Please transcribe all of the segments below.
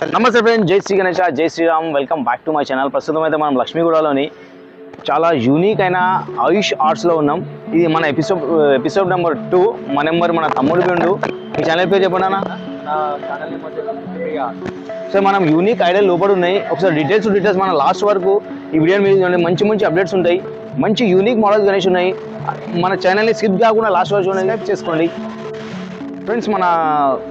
నమస్తే ఫ్రెండ్, జై శ్రీ గణేష, జై Shriram. Welcome back to my channel. ప్రస్తుతం అయితే మనం లక్ష్మీగూడలోని చాలా యూనిక్ అయిన ఆయుష్ ఆర్ట్స్లో ఉన్నాం. ఇది మన ఎపిసోడ్ నెంబర్ 2. మన తమ్ముడు బిండు. ఈ ఛానల్ పేరు చెప్పండి అన్న. సో మనం యూనిక్ ఐడియా లోపల ఉన్నాయి. ఒకసారి డీటెయిల్స్ మన లాస్ట్ వరకు ఈ వీడియో మీద మంచి అప్డేట్స్ ఉంటాయి. మంచి యూనిక్ మోడల్స్ గణేష్ ఉన్నాయి. మన ఛానల్ని స్కిప్ కాకుండా లాస్ట్ వరకు సబ్స్క్రైబ్ చేసుకోండి. ఫ్రెండ్స్, మన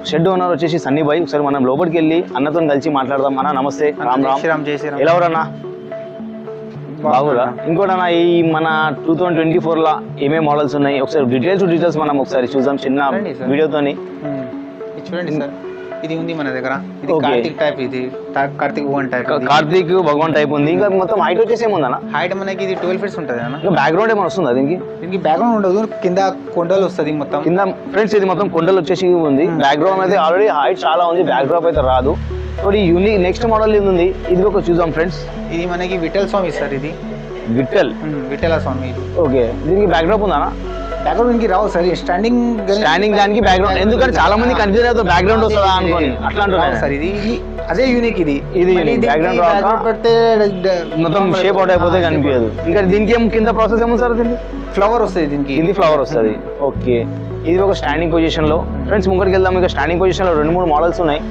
షెడ్ ఓనర్ వచ్చేసి సన్నీ బాయ్. ఒకసారి మనం లోపలికి వెళ్ళి అన్నతో కలిసి మాట్లాడదాం. అన్న నమస్తే. రామ్ రామ్. ఎలా ఎవరన్నా బాగురా? ఇంకోటన్నా, ఈ మన 2024లో ఏమేమి మోడల్స్ ఉన్నాయి ఒకసారి డీటెయిల్స్ మనం ఒకసారి చూద్దాం చిన్న వీడియోతోని. చూడండి సార్, ఇది ఉంది మన దగ్గర. ఇది కార్తిక్ టైప్, ఇది కార్తిక్ భగవాన్ టైప్ ఉంది. ఇంకా మొత్తం హైట్ వచ్చేసి ఏముందన్న? హైట్ మనకి ఇది 12 ఫీట్స్ ఉంటుంది అన్న. ఇంకా బ్యాక్గ్రౌండ్ ఏమైనా వస్తుందా దీనికి? బ్యాక్గ్రౌండ్ ఉండదు, కింద కొండలు వస్తుంది మొత్తం కింద. ఫ్రెండ్స్, ఇది మొత్తం కొండలు వచ్చేసి ఉంది. బ్యాక్గ్రౌండ్ అయితే ఆల్రెడీ హైట్ చాలా ఉంది, బ్యాక్డ్రాప్ అయితే రాదు. సో ఈ యూనిక్ నెక్స్ట్ మోడల్ ఇది ఉంది, ఇది ఒక చూద్దాం ఫ్రెండ్స్. ఇది మనకి విఠల్ స్వామి సార్. ఇది విఠల స్వామి. ఓకే, దీనికి బ్యాక్డ్రాప్ ఉందా? బ్యాక్గ్రౌండ్ దీనికి రావు సార్. స్టాండింగ్ దానికి బ్యాక్గ్రౌండ్, ఎందుకంటే చాలా మంది కన్ఫ్యూజ్ అవుతారు బ్యాక్గ్రౌండ్ వస్తుందా అనుకోని. అట్లా అంటున్నారు సార్. ఇది అదే యూనిక్. ఇది బ్యాక్గ్రౌండ్ పెడితే మొత్తం షేప్ అవుట్ అయిపోతే కనిపించదు. ఇంకా దీనికి ఏం కింద ప్రాసెస్ ఏమో సార్? దీనికి ఫ్లవర్ వస్తుంది. దీనికి ఇది ఫ్లవర్ వస్తుంది. ఓకే, ఇది ఒక స్టాండింగ్ పొజిషన్ లో. ఫ్రెండ్స్, ముంగడికి వెళ్దాం. ఇంకా స్టాండింగ్ పొజిషన్ లో 2-3 మోడల్స్ ఉన్నాయి.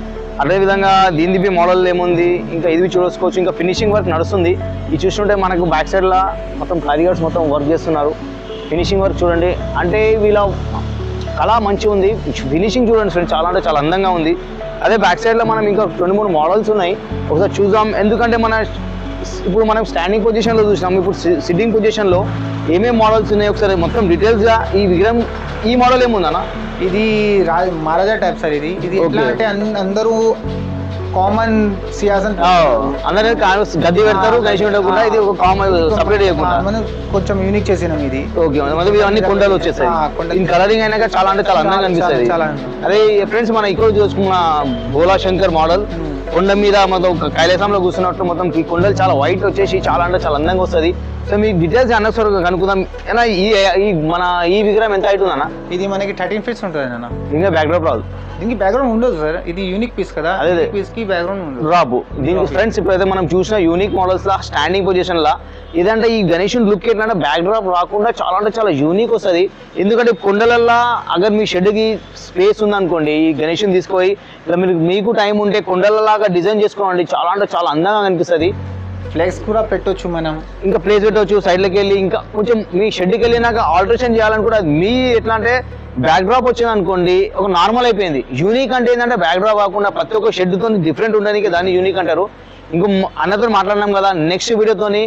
అదేవిధంగా దీనికి మోడల్ ఏముంది, ఇంకా ఇది చూసుకోవచ్చు. ఇంకా ఫినిషింగ్ వర్క్ నడుస్తుంది. ఇది చూస్తుంటే మనకు బ్యాక్ సైడ్ లా మొత్తం కారిగార్డ్స్ మొత్తం వర్క్ చేస్తున్నారు. ఫినిషింగ్ వర్క్ చూడండి, అంటే వీళ్ళ కళ మంచిగా ఉంది. ఫినిషింగ్ చూడండి ఫ్రెండ్స్, చాలా అంటే చాలా అందంగా ఉంది. అదే బ్యాక్ సైడ్లో మనం ఇంకా 2-3 మోడల్స్ ఉన్నాయి, ఒకసారి చూద్దాం. ఎందుకంటే ఇప్పుడు మనం స్టాండింగ్ పొజిషన్లో చూసినాం. ఇప్పుడు సిట్టింగ్ పొజిషన్లో ఏమేమి మోడల్స్ ఉన్నాయి ఒకసారి మొత్తం డీటెయిల్స్గా. ఈ విగ్రహం, ఈ మోడల్ ఏముందన్న? ఇది మహారాజా టైప్ సార్. ఇది ఎట్లా అంటే అందరూ కామన్ సియాసన్ అందరూ గద్దె పెడతారు, కలిసి ఉండకుండా ఇది ఒక కామన్ సపరేట్ చేయకుండా మనం కొంచెం యూనిక్ చేసినాం ఇది. ఓకే, ఇవన్నీ కొండలు వచ్చేసాయి. దీని కలరింగ్ అయినాక చాలా అంటే చాలా అందంగా అనిపిస్తుంది. అదే ఫ్రెండ్స్, మనం ఇక్కడ చూసుకున్న భోలా శంకర్ మోడల్, కొండ మీద మొత్తం కైలాసంలో కూర్చున్నట్టు మొత్తం ఈ కొండలు చాలా వైట్ వచ్చేసి చాలా అంటే చాలా అందంగా వస్తుంది. సో మీకు డీటెయిల్స్ అన్నసరి కనుక్కుందాం. ఏనా ఈ విగ్రహం ఎంత హైట్ ఉందన్న? ఇది మనకి 13 ఫీట్స్ ఉంటుంది అన్న. ఇంకా బ్యాక్డ్రాప్ రాదు, దీనికి బ్యాక్గ్రౌండ్ ఉండదు సార్. ఇది యూనిక్ పీస్ కదా, అదే పీస్ కి బ్యాక్గ్రౌండ్ ఉండదు రాబు. దీనికి ఫ్రెండ్స్, ఇప్పుడైతే మనం చూసిన యూనిక్ మోడల్స్ లా స్టాండింగ్ పొజిషన్ లా ఇదంటే ఈ గణేషుని లుక్ ఏంటంటే బ్యాక్డ్రాప్ రాకుండా చాలా అంటే చాలా యూనిక్ వస్తుంది. ఎందుకంటే కొండలల్లా అగర్ మీ షెడ్కి స్పేస్ ఉందనుకోండి, ఈ గణేషుని తీసుకొని ఇలా మీకు టైం ఉంటే కొండలలాగా డిజైన్ చేసుకోండి, చాలా అంటే చాలా అందంగా కనిపిస్తుంది. ఫ్లెక్స్ కూడా పెట్టొచ్చు మనం, ఇంకా ప్లేస్ పెట్టవచ్చు సైడ్లోకి వెళ్ళి. ఇంకా కొంచెం మీ షెడ్కి వెళ్ళినాక ఆల్టరేషన్ చేయాలని కూడా మీ ఎట్లా అంటే బ్యాక్ డ్రాప్ వచ్చింది అనుకోండి, ఒక నార్మల్ అయిపోయింది. యూనిక్ అంటే ఏంటంటే బ్యాక్ డ్రాప్ కాకుండా ప్రతి ఒక్క షెడ్తో డిఫరెంట్ ఉండడానికి దాన్ని యూనిక్ అంటారు. ఇంకో అన్నతో మాట్లాడినాం కదా, నెక్స్ట్ వీడియోతోని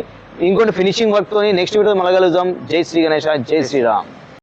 ఇంకోటి ఫినిషింగ్ వర్క్ తోని నెక్స్ట్ వీడియో మళ్ళీ కలుద్దాం. జై శ్రీ గణేష, జై శ్రీరామ్.